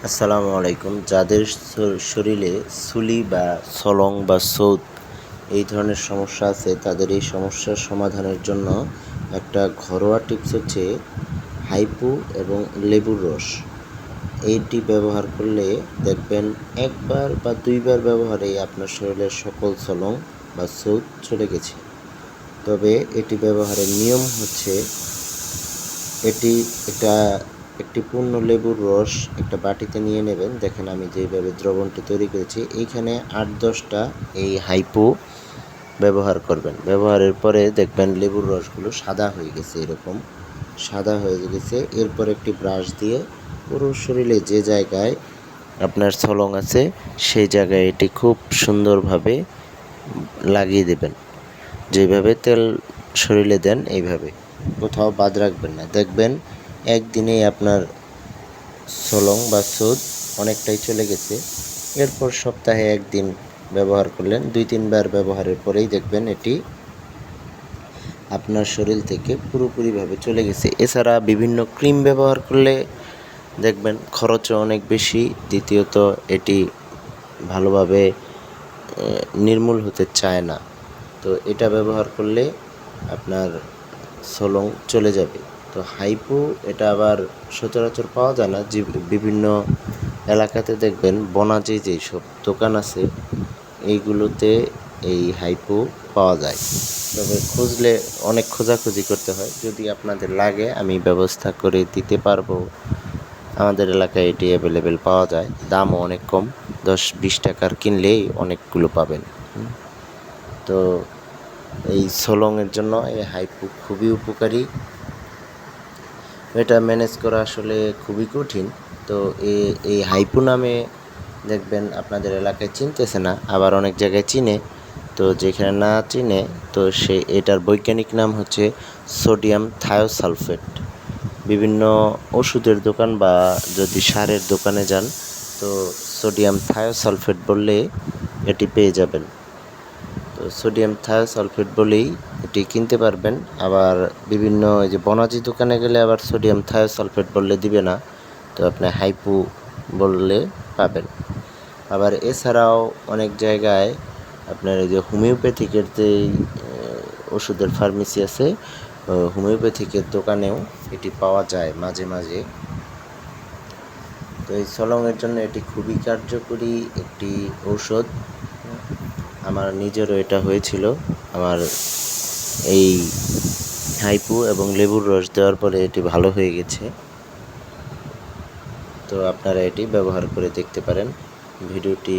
আসসালামু আলাইকুম। যাদের শরীরে সুলি বা সলং বা সৌদ এই ধরনের সমস্যা আছে, তাদের এই সমস্যার সমাধানের জন্য একটা ঘরোয়া টিপস হচ্ছে হাইপু এবং লেবুর রস। এইটি ব্যবহার করলে দেখবেন একবার বা দুইবার ব্যবহারে আপনার শরীরের সকল সলং বা সৌদ চলে গেছে। তবে এটি ব্যবহারের নিয়ম হচ্ছে এটা একটি পূর্ণ লেবুর রস একটা বাটিতে নিয়ে নেবেন। দেখেন আমি যেভাবে দ্রবণটি তৈরি করেছি, এইখানে 8-10টা এই হাইপো ব্যবহার করবেন। ব্যবহারের পরে দেখবেন লেবুর রসগুলো সাদা হয়ে গেছে, এরকম সাদা হয়ে গেছে। এরপর একটি ব্রাশ দিয়ে পুরো শরীরে যে জায়গায় আপনার সলং আছে সেই জায়গায় এটি খুব সুন্দরভাবে লাগিয়ে দেবেন। যেভাবে তেল শরীরে দেন এইভাবে, কোথাও বাদ রাখবেন না। দেখবেন একদিনেই আপনার সলং বা সৌদ অনেকটাই চলে গেছে। এরপর সপ্তাহে একদিন ব্যবহার করলেন, 2-3 বার ব্যবহারের পরেই দেখবেন এটি আপনার শরীর থেকে পুরোপুরিভাবে চলে গেছে। এছাড়া বিভিন্ন ক্রিম ব্যবহার করলে দেখবেন খরচও অনেক বেশি, দ্বিতীয়ত এটি ভালোভাবে নির্মূল হতে চায় না। তো এটা ব্যবহার করলে আপনার সলং চলে যাবে। তো হাইপো এটা আবার সচরাচর পাওয়া যায় না, যে বিভিন্ন এলাকাতে দেখবেন বনাজে যেসব দোকান আছে এইগুলোতে এই হাইপো পাওয়া যায়। তবে খুঁজলে অনেক খোঁজাখুঁজি করতে হয়। যদি আপনাদের লাগে আমি ব্যবস্থা করে দিতে পারবো। আমাদের এলাকায় এটি অ্যাভেলেবেল পাওয়া যায়, দামও অনেক কম, 10-20 টাকার কিনলেই অনেকগুলো পাবেন। তো এই সলংয়ের জন্য এই হাইপো খুবই উপকারী। এটা ম্যানেজ করা আসলে খুবই কঠিন। তো এই হাইপো নামে দেখবেন আপনাদের এলাকায় চিনতেছে না, আবার অনেক জায়গায় চিনে। তো যেখানে না চিনে, তো এটার বৈজ্ঞানিক নাম হচ্ছে সোডিয়াম থায়োসালফেট। বিভিন্ন ওষুধের দোকান বা যদি সারের দোকানে যান, তো সোডিয়াম থায়োসালফেট বললে এটি পেয়ে যাবেন। তো সোডিয়াম থায়োসালফেট বলেই এটি কিনতে পারবেন। আবার বিভিন্ন এই যে বনাজি দোকানে গেলে আবার সোডিয়াম থায়োসালফেট বললে দিবে না, তো আপনি হাইপো বললে পাবেন। আবার এছাড়াও অনেক জায়গায় আপনার এই যে হোমিওপ্যাথিকের যেই ওষুধের ফার্মেসি আছে, হোমিওপ্যাথিকের দোকানেও এটি পাওয়া যায় মাঝে মাঝে। তো এই সলংয়ের জন্য এটি খুবই কার্যকরী একটি ঔষধ। আমার নিজেরও এটা হয়েছিল। আমার এই হাইপো এবং লেবুর রস দেওয়ার পরে এটি ভালো হয়ে গেছে। তো আপনারা এটি ব্যবহার করে দেখতে পারেন। ভিডিওটি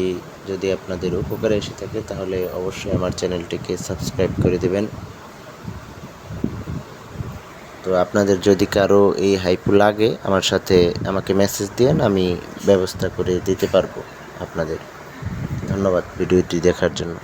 যদি আপনাদের উপকারে এসে থাকে তাহলে অবশ্যই আমার চ্যানেলটিকে সাবস্ক্রাইব করে দেবেন। তো আপনাদের যদি কারো এই হাইপো লাগে আমাকে মেসেজ দিন, আমি ব্যবস্থা করে দিতে পারবো আপনাদের। ধন্যবাদ ভিডিওটি দেখার জন্য।